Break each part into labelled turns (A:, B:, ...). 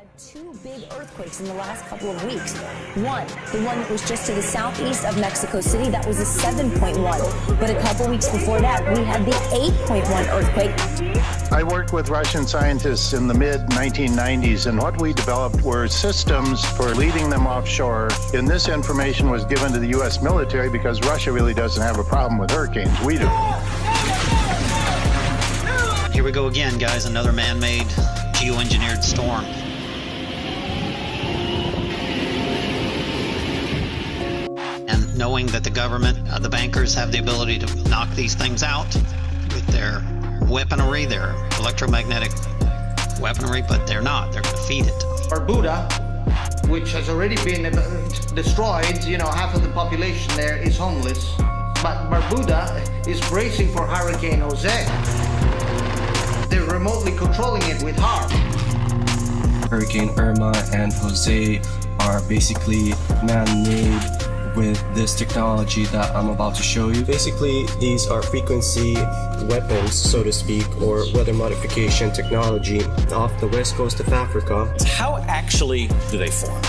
A: had two big earthquakes in the last couple of weeks. The one that was just to the southeast of Mexico City, that was a 7.1. But a couple weeks before that, we had the 8.1 earthquake.
B: I worked with Russian scientists in the mid-1990s, and what we developed were systems for leading them offshore. And this information was given to the U.S. military because Russia really doesn't have a problem with hurricanes. We do.
C: Here we go again, guys. Another man-made, geoengineered storm. And knowing that the government, the bankers have the ability to knock these things out with their weaponry, their electromagnetic weaponry, but they're not. They're going to feed it.
D: Barbuda, which has already been destroyed, half of the population there is homeless. But Barbuda is bracing for Hurricane Jose. They're remotely controlling it with HAARP.
E: Hurricane Irma and Jose are basically man-made with this technology that I'm about to show you. Basically, these are frequency weapons, so to speak, or weather modification technology off the west coast of Africa.
F: How actually do they form?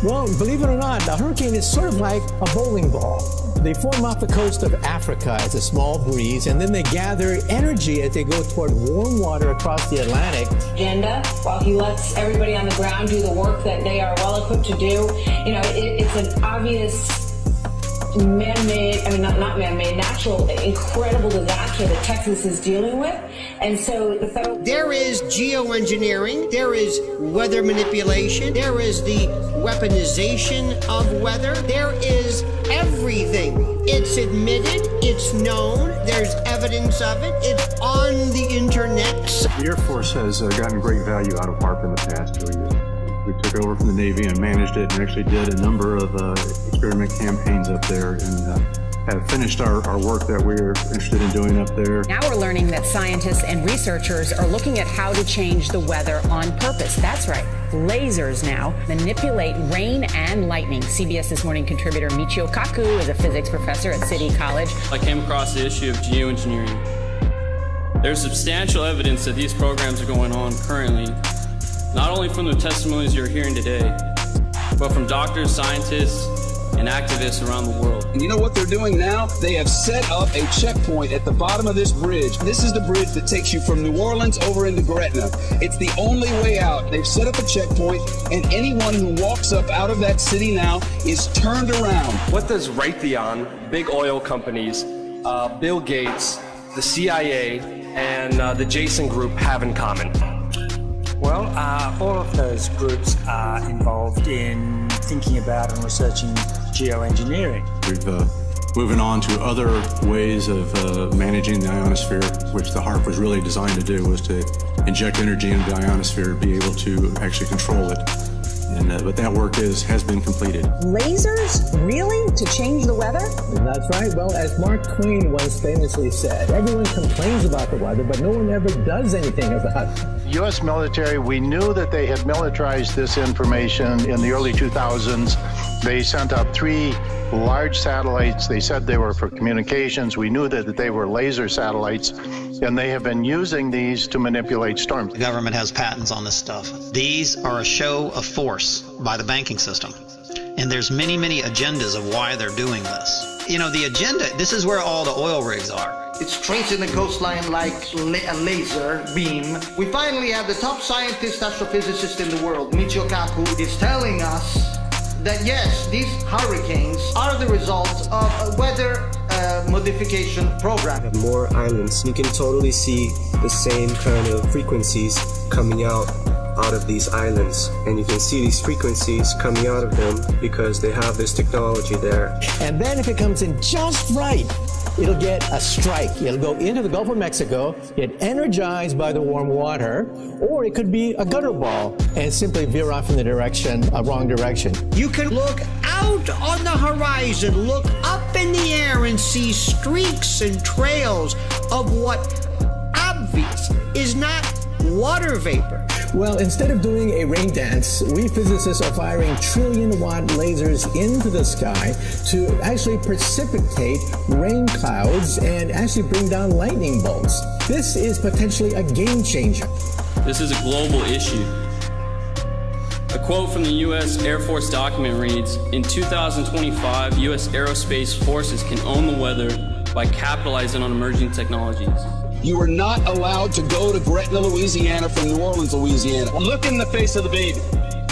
G: Well, believe it or not, a hurricane is sort of like a bowling ball. They form off the coast of Africa as a small breeze, and then they gather energy as they go toward warm water across the Atlantic.
H: Agenda, while he lets everybody on the ground do the work that they are well equipped to do, it's an obvious man-made, not man-made, natural, incredible disaster that Texas is dealing with. And so the federal...
I: There is geoengineering, there is weather manipulation, there is the weaponization of weather, there is everything. It's admitted, it's known, there's evidence of it, it's on the internet.
J: The Air Force has gotten great value out of HAARP in the past 2 years. We took over from the Navy and managed it and actually did a number of experiment campaigns up there and have finished our work that we're interested in doing up there.
K: Now we're learning that scientists and researchers are looking at how to change the weather on purpose. That's right. Lasers now manipulate rain and lightning. CBS This Morning contributor Michio Kaku is a physics professor at City College.
L: I came across the issue of geoengineering. There's substantial evidence that these programs are going on currently, not only from the testimonies you're hearing today, but from doctors, scientists, and activists around the world.
M: And you know what they're doing now? They have set up a checkpoint at the bottom of this bridge. This is the bridge that takes you from New Orleans over into Gretna. It's the only way out. They've set up a checkpoint, and anyone who walks up out of that city now is turned around.
N: What does Raytheon, big oil companies, Bill Gates, the CIA, and the Jason Group have in common?
O: Well, all of those groups are involved in thinking about and researching geoengineering.
J: We've moving on to other ways of managing the ionosphere, which the HAARP was really designed to do, was to inject energy into the ionosphere, be able to actually control it. But that work has been completed.
K: Lasers? Really? To change the weather?
G: That's right. Well, as Mark Twain once famously said, everyone complains about the weather, but no one ever does anything about it.
B: U.S. military, we knew that they had militarized this information in the early 2000s. They sent up 3 large satellites. They said they were for communications. We knew that they were laser satellites, and they have been using these to manipulate storms.
C: The government has patents on this stuff. These are a show of force by the banking system. And there's many, many agendas of why they're doing this. The agenda, this is where all the oil rigs are.
D: It's tracing the coastline like a laser beam. We finally have the top scientist astrophysicist in the world, Michio Kaku, is telling us that yes, these hurricanes are the result of a weather modification program.
E: More islands. You can totally see the same kind of frequencies coming out of these islands, and you can see these frequencies coming out of them because they have this technology there.
G: And then if it comes in just right, it'll get a strike. It'll go into the Gulf of Mexico, get energized by the warm water, or it could be a gutter ball and simply veer off in the wrong direction.
I: You can look out on the horizon, look up in the air and see streaks and trails of what obvious is not water vapor.
G: Well, instead of doing a rain dance, we physicists are firing trillion-watt lasers into the sky to actually precipitate rain clouds and actually bring down lightning bolts. This is potentially a game changer.
L: This is a global issue. quote from the U.S. Air Force document reads, in 2025, U.S. Aerospace Forces can own the weather by capitalizing on emerging technologies.
M: You are not allowed to go to Gretna, Louisiana from New Orleans, Louisiana.
P: Look in the face of the baby.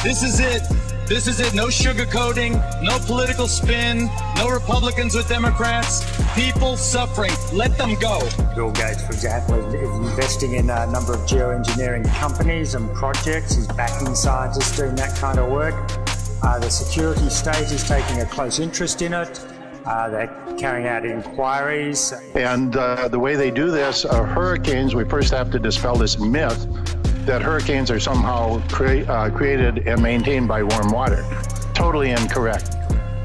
P: This is it. This is it. No sugarcoating, no political spin, no Republicans with Democrats. People suffering. Let them go.
O: Bill Gates, for example, is investing in a number of geoengineering companies and projects. He's backing scientists doing that kind of work. The security state is taking a close interest in it. They're carrying out inquiries.
B: And the way they do this, hurricanes, we first have to dispel this myth that hurricanes are somehow created and maintained by warm water. Totally incorrect.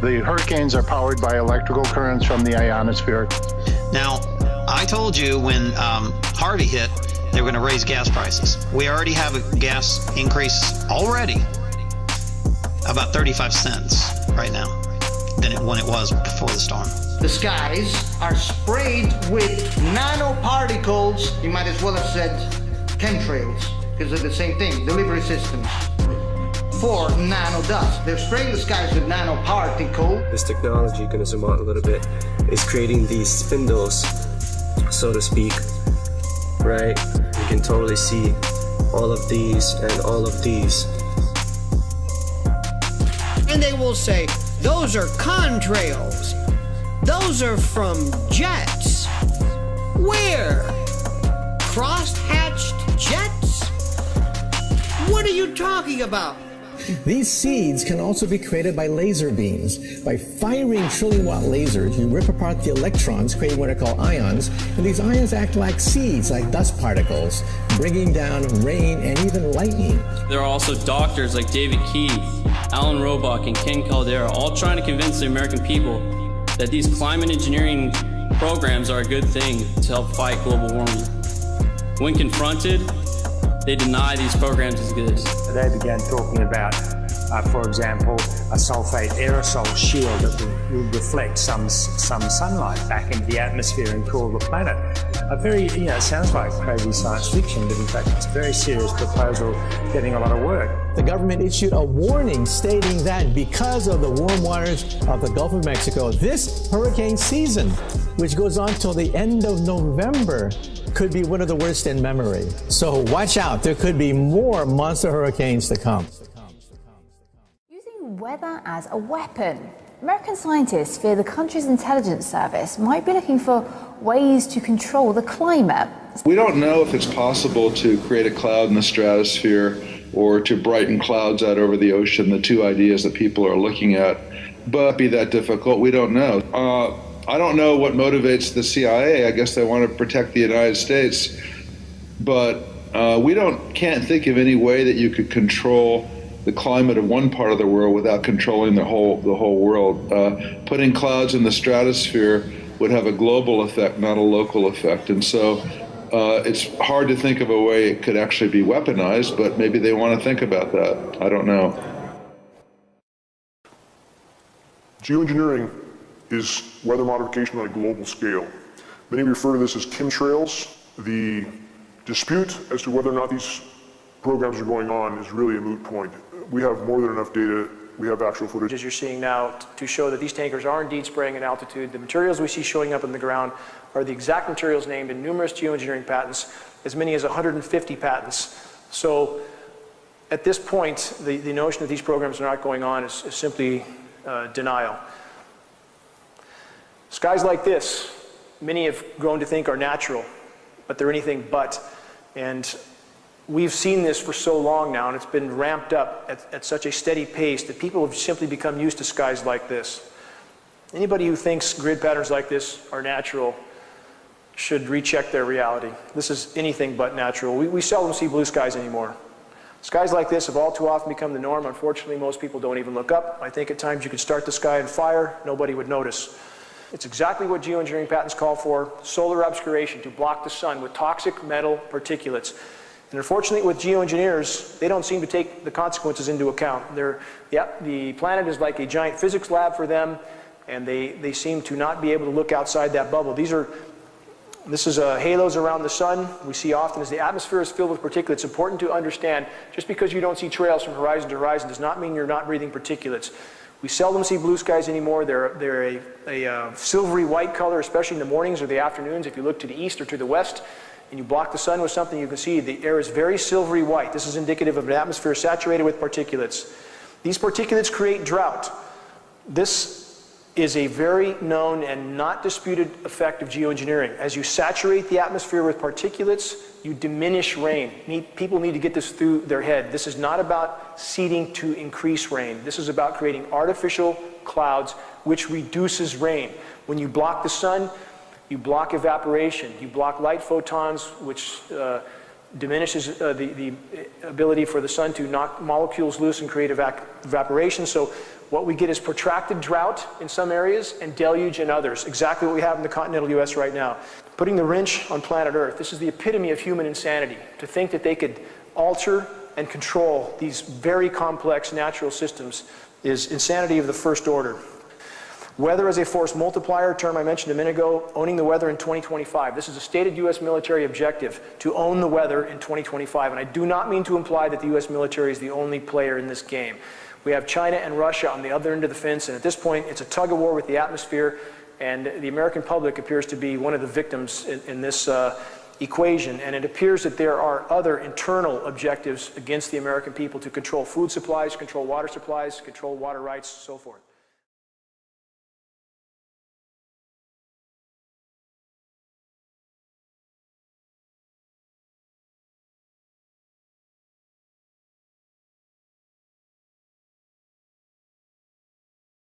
B: The hurricanes are powered by electrical currents from the ionosphere.
C: Now, I told you when Harvey hit, they were going to raise gas prices. We already have a gas increase already, about 35 cents right now than when it was before the storm.
D: The skies are sprayed with nanoparticles. You might as well have said chemtrails, because they're the same thing, delivery systems for nano dust. They're spraying the skies with nanoparticle.
E: This technology, gonna zoom out a little bit, is creating these spindles, so to speak, right? You can totally see all of these and all of these.
I: And they will say, those are contrails. Those are from jets. Where? Cross-hatched jets? What are you talking about?
G: These seeds can also be created by laser beams. By firing trillion-watt lasers, you rip apart the electrons, creating what are called ions, and these ions act like seeds, like dust particles, bringing down rain and even lightning.
L: There are also doctors like David Keith, Alan Roebuck, and Ken Caldera, all trying to convince the American people that these climate engineering programs are a good thing to help fight global warming. When confronted, they deny these programs exist.
O: They began talking about, for example, a sulfate aerosol shield that would reflect some sunlight back into the atmosphere and cool the planet. A very, it sounds like crazy science fiction, but in fact it's a very serious proposal getting a lot of work.
G: The government issued a warning stating that because of the warm waters of the Gulf of Mexico, this hurricane season, which goes on till the end of November, could be one of the worst in memory. So watch out, there could be more monster hurricanes to come.
A: Using weather as a weapon. American scientists fear the country's intelligence service might be looking for ways to control the climate.
Q: We don't know if it's possible to create a cloud in the stratosphere or to brighten clouds out over the ocean, the two ideas that people are looking at. But be that difficult, we don't know. I don't know what motivates the CIA. I guess they want to protect the United States. But we can't think of any way that you could control the climate of one part of the world without controlling the whole world. Putting clouds in the stratosphere would have a global effect, not a local effect. And so it's hard to think of a way it could actually be weaponized, but maybe they want to think about that. I don't know.
R: Geoengineering is weather modification on a global scale. Many refer to this as chemtrails. The dispute as to whether or not these programs are going on is really a moot point. We have more than enough data. We have actual footage.
S: As you're seeing now to show that these tankers are indeed spraying at altitude. The materials we see showing up in the ground are the exact materials named in numerous geoengineering patents, as many as 150 patents. So at this point, the notion that these programs are not going on is simply denial. Skies like this, many have grown to think are natural, but they're anything but. And we've seen this for so long now, and it's been ramped up at such a steady pace that people have simply become used to skies like this. Anybody who thinks grid patterns like this are natural should recheck their reality. This is anything but natural. We seldom see blue skies anymore. Skies like this have all too often become the norm. Unfortunately, most people don't even look up. I think at times you could start the sky on fire, nobody would notice. It's exactly what geoengineering patents call for: solar obscuration, to block the sun with toxic metal particulates. And unfortunately, with geoengineers, they don't seem to take the consequences into account. The planet is like a giant physics lab for them, and they seem to not be able to look outside that bubble. These are This is halos around the sun. We see often as the atmosphere is filled with particulates. It's important to understand just because you don't see trails from horizon to horizon does not mean you're not breathing particulates. We seldom see blue skies anymore. They're a silvery white color, especially in the mornings or the afternoons. If you look to the east or to the west and you block the sun with something, you can see the air is very silvery white. This is indicative of an atmosphere saturated with particulates. These particulates create drought. This is a very known and not disputed effect of geoengineering. As you saturate the atmosphere with particulates, you diminish rain. People need to get this through their head. This is not about seeding to increase rain. This is about creating artificial clouds, which reduces rain. When you block the sun, you block evaporation. You block light photons, which diminishes the ability for the sun to knock molecules loose and create evaporation. So what we get is protracted drought in some areas and deluge in others, exactly what we have in the continental US right now. Putting the wrench on planet Earth, this is the epitome of human insanity. To think that they could alter and control these very complex natural systems is insanity of the first order. Weather as a force multiplier, term I mentioned a minute ago, owning the weather in 2025. This is a stated U.S. military objective, to own the weather in 2025. And I do not mean to imply that the U.S. military is the only player in this game. We have China and Russia on the other end of the fence, and at this point it's a tug of war with the atmosphere, and the American public appears to be one of the victims in this equation. And it appears that there are other internal objectives against the American people to control food supplies, control water supplies, control water rights, so forth.